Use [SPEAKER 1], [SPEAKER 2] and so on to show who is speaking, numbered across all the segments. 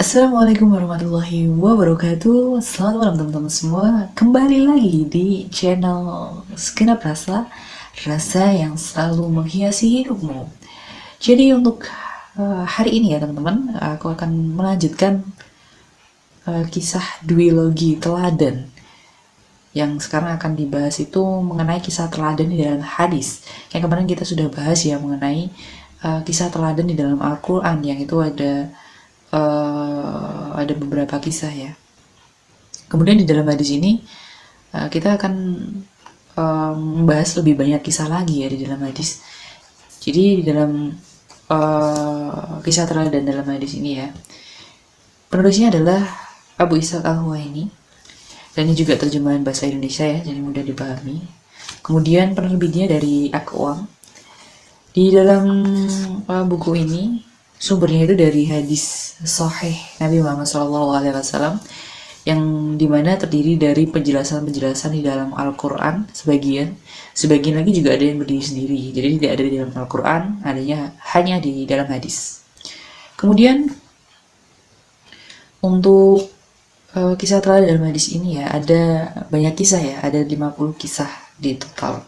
[SPEAKER 1] Assalamualaikum warahmatullahi wabarakatuh. Selamat malam teman-teman semua. Kembali lagi di channel Segenap Rasa, rasa yang selalu menghiasi hidupmu. Jadi untuk hari ini ya teman-teman, aku akan melanjutkan kisah duologi teladan. Yang sekarang akan dibahas itu mengenai kisah teladan di dalam hadis. Yang kemarin kita sudah bahas ya mengenai kisah teladan di dalam Al-Quran, yang itu ada beberapa kisah ya. Kemudian di dalam hadis ini kita akan membahas lebih banyak kisah lagi ya di dalam hadis. Jadi di dalam kisah teladan dalam hadis ini ya, penulisnya adalah Abu Ishaq Al-Huwaini, dan ini juga terjemahan bahasa Indonesia ya, jadi mudah dipahami. Kemudian penerbitnya dari Aqwam. Di dalam buku ini sumbernya itu dari hadis sahih Nabi Muhammad SAW, yang dimana terdiri dari penjelasan-penjelasan di dalam Al-Quran sebagian lagi juga ada yang berdiri sendiri, jadi tidak ada di dalam Al-Quran, adanya hanya di dalam hadis. Kemudian untuk kisah teladan dalam hadis ini ya, ada banyak kisah ya, ada 50 kisah di total.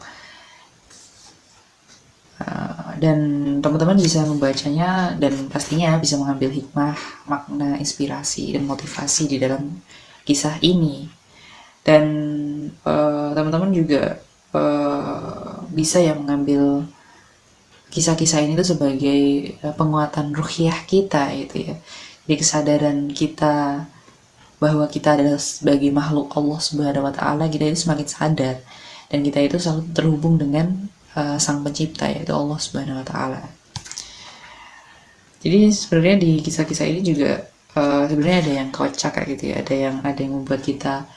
[SPEAKER 1] Dan teman-teman bisa membacanya dan pastinya bisa mengambil hikmah, makna, inspirasi, dan motivasi di dalam kisah ini. Dan teman-teman juga bisa ya mengambil kisah-kisah ini tuh sebagai penguatan ruhiyah kita gitu ya. Jadi kesadaran kita bahwa kita adalah sebagai makhluk Allah Subhanahu wa Ta'ala, kita itu semakin sadar dan kita itu selalu terhubung dengan Sang Pencipta, yaitu Allah Subhanahu wa Ta'ala. Jadi sebenarnya di kisah-kisah ini juga sebenarnya ada yang kocak kayak gitu ya, ada yang membuat kita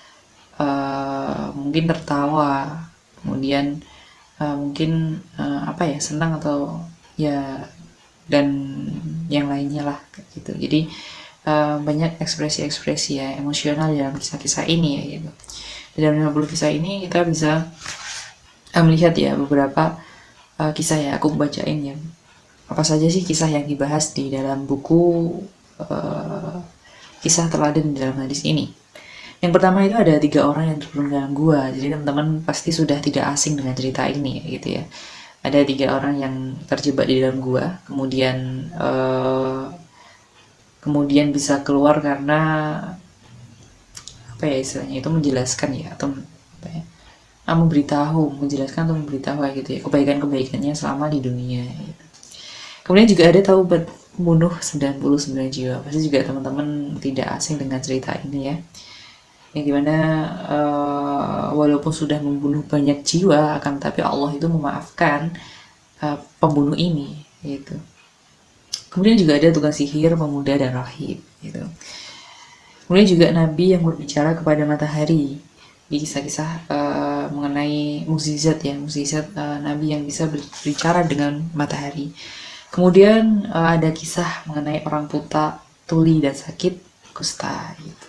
[SPEAKER 1] mungkin tertawa, kemudian mungkin senang atau ya, dan yang lainnya lah kayak gitu. Jadi banyak ekspresi-ekspresi ya emosional dalam kisah-kisah ini ya gitu. Di dalam 50 kisah ini kita bisa melihat ya beberapa kisah ya, aku bacain ya. Apa saja sih kisah yang dibahas di dalam buku kisah teladan di dalam hadis ini. Yang pertama itu ada 3 orang yang terkurung dalam gua. Jadi teman-teman pasti sudah tidak asing dengan cerita ini gitu ya. Ada 3 orang yang terjebak di dalam gua, kemudian bisa keluar karena apa ya istilahnya itu, menjelaskan ya, atau apa ya, menjelaskan atau memberitahu gitu ya kebaikan-kebaikannya selama di dunia gitu. Kemudian juga ada taubat membunuh 99 jiwa. Pasti juga teman-teman tidak asing dengan cerita ini ya, yang dimana walaupun sudah membunuh banyak jiwa, akan tapi Allah itu memaafkan pembunuh ini gitu. Kemudian juga ada tukang sihir, pemuda, dan rahib gitu. Kemudian juga Nabi yang berbicara kepada matahari di kisah-kisah mengenai mukjizat ya, Nabi yang bisa berbicara dengan matahari. Kemudian ada kisah mengenai orang buta, tuli, dan sakit kusta gitu.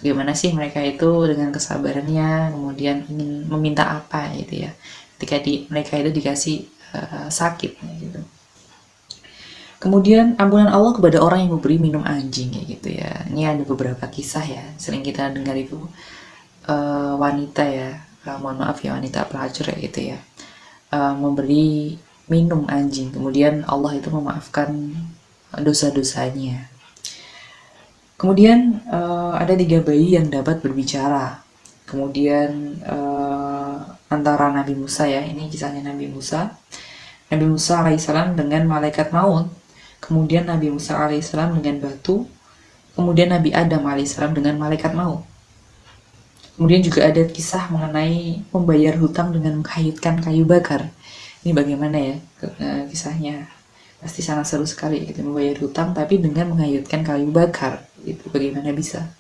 [SPEAKER 1] Bagaimana sih mereka itu dengan kesabarannya, kemudian ingin meminta apa gitu ya, ketika mereka itu dikasih sakit gitu. Kemudian ampunan Allah kepada orang yang memberi minum anjing ya gitu ya. Ini ada beberapa kisah ya, sering kita dengar itu wanita ya, mohon maaf ya, wanita pelacur ya gitu ya, memberi minum anjing, kemudian Allah itu memaafkan dosa-dosanya. Kemudian ada 3 bayi yang dapat berbicara. Kemudian antara Nabi Musa ya, ini kisahnya Nabi Musa alaihissalam dengan malaikat maut. Kemudian Nabi Musa alaihissalam dengan batu. Kemudian Nabi Adam alaihissalam dengan malaikat maut. Kemudian juga ada kisah mengenai membayar hutang dengan menghanyutkan kayu bakar. Ini bagaimana ya kisahnya? Pasti sangat seru sekali gitu, membayar hutang tapi dengan menghanyutkan kayu bakar. Itu bagaimana bisa?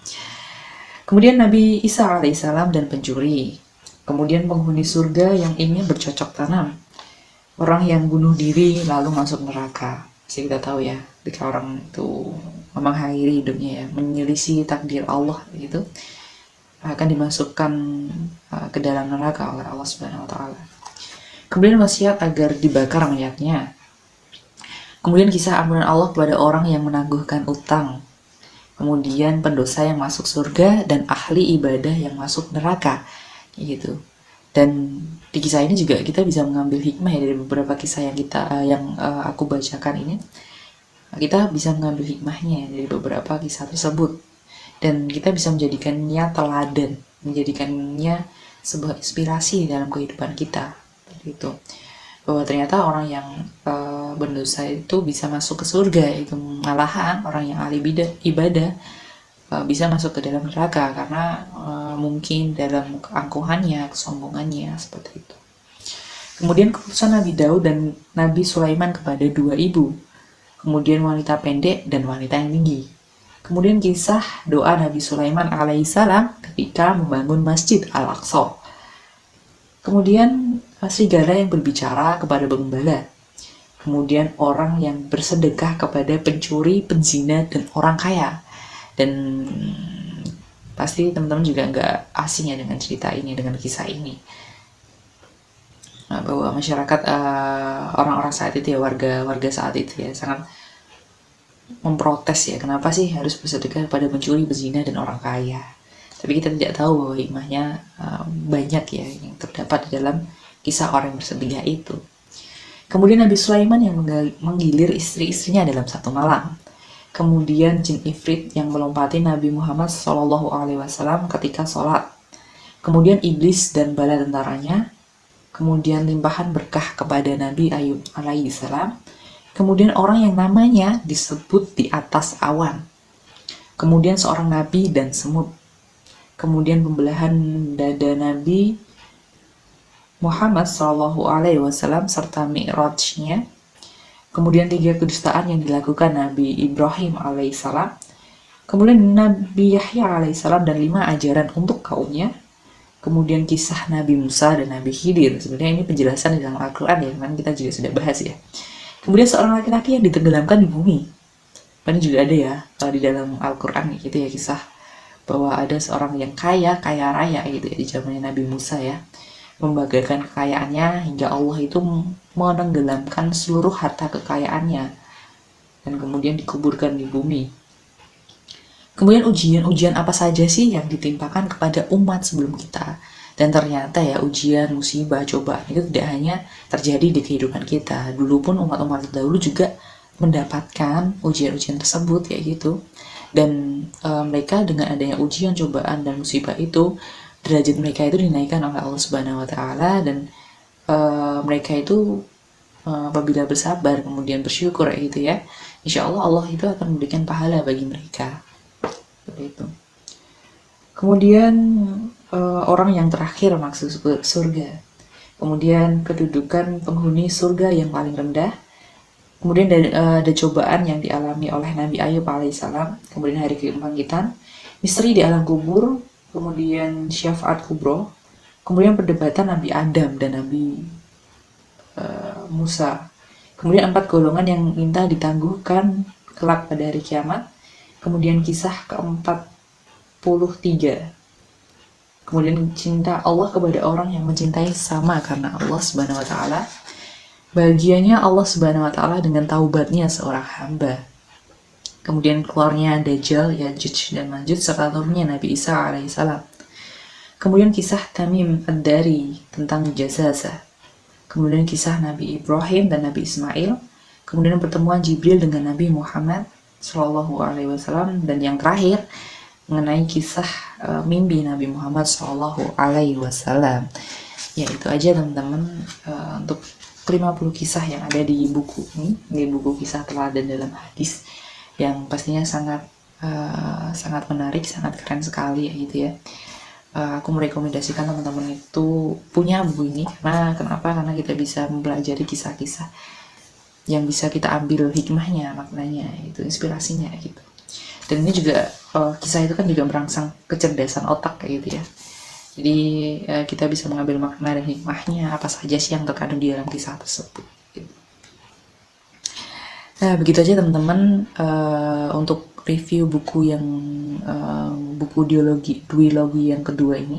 [SPEAKER 1] Kemudian Nabi Isa alaihissalam dan pencuri. Kemudian penghuni surga yang ingin bercocok tanam. Orang yang bunuh diri lalu masuk neraka. Pasti kita tahu ya, ketika orang itu mengakhiri hidupnya ya, menyelisih takdir Allah gitu, akan dimasukkan ke dalam neraka oleh Allah Subhanahu wa Ta'ala. Kemudian wasiat agar dibakar mayatnya. Kemudian kisah ampunan Allah kepada orang yang menangguhkan utang. kemudian pendosa yang masuk surga, dan ahli ibadah yang masuk neraka, gitu. Dan di kisah ini juga kita bisa mengambil hikmah ya dari beberapa kisah yang aku bacakan ini. Kita bisa mengambil hikmahnya dari beberapa kisah tersebut, dan kita bisa menjadikannya teladan, menjadikannya sebuah inspirasi dalam kehidupan kita, gitu. Bahwa ternyata orang yang berdosa itu bisa masuk ke surga, itu malahan orang yang ahli ibadah bisa masuk ke dalam neraka karena mungkin dalam keangkuhannya, kesombongannya, seperti itu. Kemudian keputusan Nabi Daud dan Nabi Sulaiman kepada 2 ibu, kemudian wanita pendek dan wanita yang tinggi. Kemudian kisah doa Nabi Sulaiman alaihissalam ketika membangun Masjid Al-Aqsa. Kemudian serigala yang berbicara kepada penggembala. Kemudian orang yang bersedekah kepada pencuri, penzina, dan orang kaya. Dan pasti teman-teman juga nggak asing ya dengan cerita ini, dengan kisah ini, bahwa masyarakat orang-orang saat itu ya, warga saat itu ya, sangat memprotes ya, kenapa sih harus bersedekah kepada pencuri, pezina, dan orang kaya. Tapi kita tidak tahu bahwa hikmahnya banyak ya yang terdapat di dalam kisah orang yang bersedekah itu. Kemudian Nabi Sulaiman yang menggilir istri-istrinya dalam satu malam. Kemudian jin ifrit yang melompati Nabi Muhammad SAW ketika sholat. Kemudian iblis dan bala tentaranya. Kemudian limpahan berkah kepada Nabi Ayub alaihissalam. Kemudian orang yang namanya disebut di atas awan. Kemudian seorang nabi dan semut. Kemudian pembelahan dada Nabi Muhammad SAW serta mi'rajnya. Kemudian 3 kedustaan yang dilakukan Nabi Ibrahim alaihissalam. Kemudian Nabi Yahya alaihissalam dan 5 ajaran untuk kaumnya. Kemudian kisah Nabi Musa dan Nabi Khidir. Sebenarnya ini penjelasan di dalam Al-Quran ya, kan kita juga sudah bahas ya. Kemudian seorang laki-laki yang ditenggelamkan di bumi. Ini juga ada ya di dalam Al-Quran gitu ya, kisah bahwa ada seorang yang kaya raya gitu ya di zamannya Nabi Musa ya, membanggakan kekayaannya hingga Allah itu menenggelamkan seluruh harta kekayaannya dan kemudian dikuburkan di bumi. Kemudian ujian-ujian apa saja sih yang ditimpakan kepada umat sebelum kita? Dan ternyata ya ujian, musibah, cobaan itu tidak hanya terjadi di kehidupan kita. Dulu pun umat-umat terdahulu juga mendapatkan ujian-ujian tersebut kayak gitu. Dan mereka dengan adanya ujian, cobaan, dan musibah itu, derajat mereka itu dinaikkan oleh Allah Subhanahu Wa Taala, dan mereka itu apabila bersabar kemudian bersyukur gitu ya, insya Allah Allah itu akan memberikan pahala bagi mereka. Seperti itu. Kemudian orang yang terakhir maksud surga. Kemudian kedudukan penghuni surga yang paling rendah. Kemudian ada cobaan yang dialami oleh Nabi Ayub alaihissalam. Kemudian hari kebangkitan, misteri di alam kubur, kemudian syafaat kubro, kemudian perdebatan Nabi Adam dan Nabi Musa. Kemudian 4 golongan yang minta ditangguhkan kelak pada hari kiamat. Kemudian kisah ke-43. Kemudian cinta Allah kepada orang yang mencintai sama karena Allah Subhanahu Wa Taala. Bahagianya Allah Subhanahu Wa Taala dengan taubatnya seorang hamba. Kemudian keluarnya Dajjal, Yajuj dan Majuj serta turunnya Nabi Isa alaihissalam. Kemudian kisah Tamim Ad-Dari tentang Jazazah. Kemudian kisah Nabi Ibrahim dan Nabi Ismail. Kemudian pertemuan Jibril dengan Nabi Muhammad SAW, dan yang terakhir mengenai kisah mimpi Nabi Muhammad SAW. Ya itu aja teman-teman untuk 50 kisah yang ada di buku ini, di buku kisah teladan dalam hadis, yang pastinya sangat menarik, sangat keren sekali ya gitu ya. Aku merekomendasikan teman-teman itu punya buku ini karena kita bisa mempelajari kisah-kisah yang bisa kita ambil hikmahnya, maknanya, itu inspirasinya gitu. Dan ini juga kisah itu kan juga merangsang kecerdasan otak kayak gitu ya. Jadi kita bisa mengambil makna dan hikmahnya apa saja sih yang terkandung di dalam kisah tersebut. Gitu. Nah begitu aja teman-teman untuk review buku yang buku duologi yang kedua ini,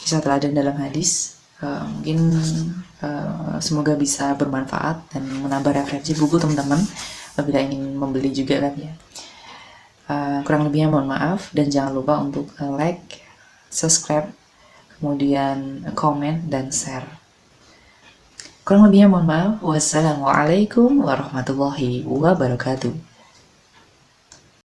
[SPEAKER 1] kisah teladan dalam hadis. Mungkin semoga bisa bermanfaat dan menambah referensi buku teman-teman apabila ingin membeli juga kan ya. Kurang lebihnya mohon maaf, dan jangan lupa untuk like, subscribe, kemudian komen dan share. Kurang lebihnya mohon maaf. Wassalamualaikum warahmatullahi wabarakatuh.